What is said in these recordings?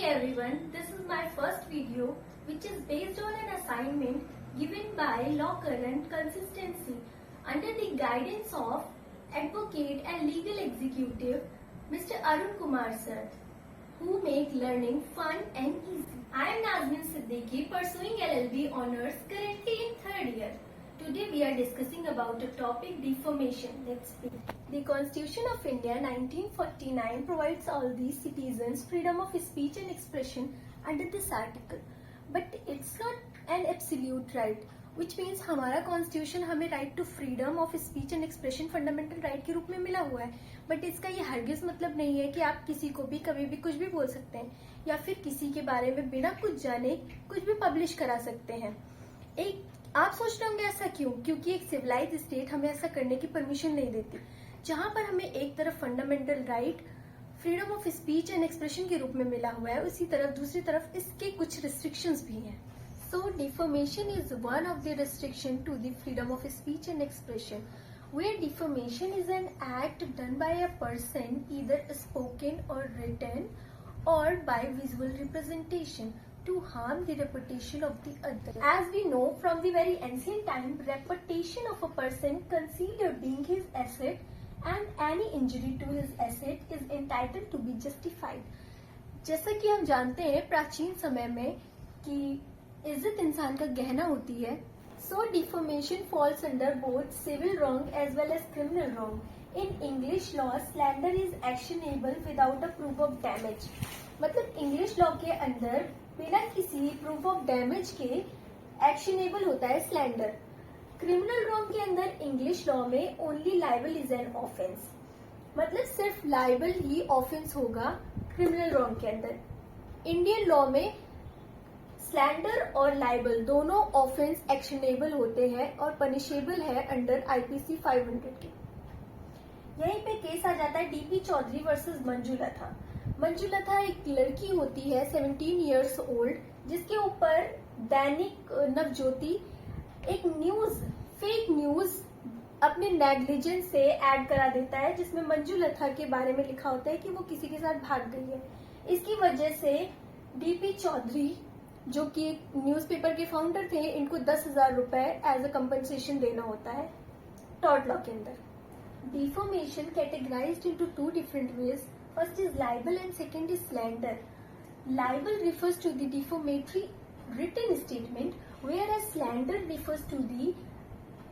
everyone, this is my first video which is based on an assignment given by Law Current Consistency under the guidance of Advocate and Legal Executive Mr. Arun Kumar Sir, who make learning fun and easy. I am Nazmin Siddiqui, pursuing LLB Honours, currently in 3rd year. Today we are discussing about the topic defamation. Let's begin. The Constitution of India 1949 provides all the citizens freedom of speech and expression under this article. But it's not an absolute right, which means हमारा constitution हमें right to freedom of speech and expression fundamental right के रूप में मिला हुआ है. But इसका ये हरगिज मतलब नहीं है कि आप किसी को भी कभी भी कुछ भी बोल सकते हैं या फिर किसी के बारे में बिना कुछ जाने कुछ भी पब्लिश करा सकते हैं. आप सोच रहे होंगे ऐसा क्यों? क्योंकि एक सिविलाइज स्टेट हमें ऐसा करने की परमिशन नहीं देती. जहां पर हमें एक तरफ fundamental right freedom of speech and expression के रूप में मिला हुआ है, उसी तरफ दूसरी तरफ इसके कुछ रिस्ट्रिक्शंस भी हैं. So defamation is one of the restriction to the freedom of speech and expression, where defamation is an act done by a person, either spoken or written, or by visual representation, to harm the reputation of the other. As we know from the very ancient time, reputation of a person considered being his asset, and any injury to his asset is entitled to be justified. जैसा कि हम जानते हैं प्राचीन समय में कि इज्जत इंसान का गहना होती है. So defamation falls under both civil wrong as well as criminal wrong. In English law, slander is actionable without a proof of damage. मतलब इंग्लिश लॉ के अंदर बिना किसी प्रूफ ऑफ डैमेज के एक्शनेबल होता है स्लैंडर. क्रिमिनल रॉन्ग के अंदर इंग्लिश लॉ में only liable is an offence. मतलब सिर्फ लाइबल ही ऑफेंस होगा क्रिमिनल रॉन्ग के अंदर. इंडियन लॉ में स्लैंडर और लाइबल दोनों ऑफेंस एक्शनेबल होते हैं और पनिशेबल है अंडर आईपीसी 500 के. यहीं पे केस आ जाता है डीपी चौधरी वर्सेस मंजुलता. मंजुलता एक लड़की होती है 17 इयर्स ओल्ड, जिसके ऊपर दैनिक नवज्योति एक न्यूज फेक न्यूज अपने नेग्लिजेंस से ऐड करा देता है, जिसमें मंजुलता के बारे में लिखा होता है कि वो किसी के साथ भाग गई है. इसकी वजह से डीपी चौधरी, जो कि एक न्यूज़पेपर के फाउंडर थे, इनको 10,000 रुपए एज अ कंपनसेशन देना होता है टॉर्ट लॉ के अंदर. Deformation categorised into 2 different ways. First is libel and second is slander. Libel refers to the defamatory written statement, whereas slander refers to the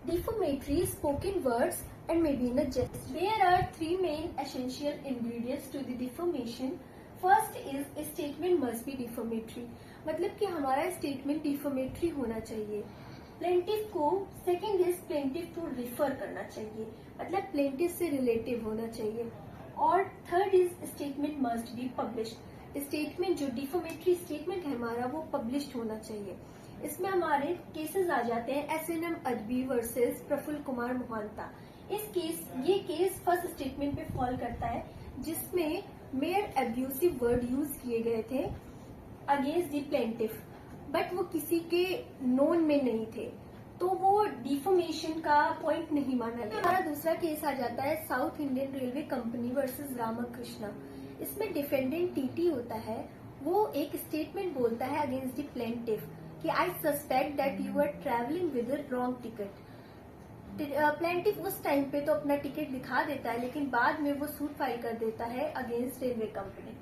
defamatory spoken words and maybe in a jest. There are 3 main essential ingredients to the defamation. First is a statement must be defamatory. मतलब कि हमारा statement डिफॉमेटरी होना चाहिए. Plaintiff को second is plaintiff to refer करना चाहिए, मतलब plaintiff से रिलेटिव होना चाहिए. और third is statement must be published. Statement जो डिफॉमेटरी स्टेटमेंट है हमारा वो पब्लिश्ड होना चाहिए. इसमें हमारे केसेस आ जाते हैं SNM अदबी वर्सेस प्रफुल्ल कुमार मोहंता. ये केस फर्स्ट स्टेटमेंट पे फॉल करता है, जिसमें मेयर एब्यूसिव वर्ड यूज किए गए थे अगेंस्ट दी प्लेंटिफ, बट वो किसी के नोन में नहीं थे, तो वो डिफॉमेशन का पॉइंट नहीं माना गया. हमारा दूसरा केस आ जाता है south Indian railway company versus Ramakrishna. इसमें डिफेंडेंट टीटी होता है, वो एक स्टेटमेंट बोलता है अगेंस्ट दी प्लेंटिफ कि I suspect that you are travelling with a wrong ticket. Plaintiff उस टाइम पे तो अपना टिकट दिखा देता है, लेकिन बाद में वो सूट फाइल कर देता है अगेंस्ट रेलवे कंपनी.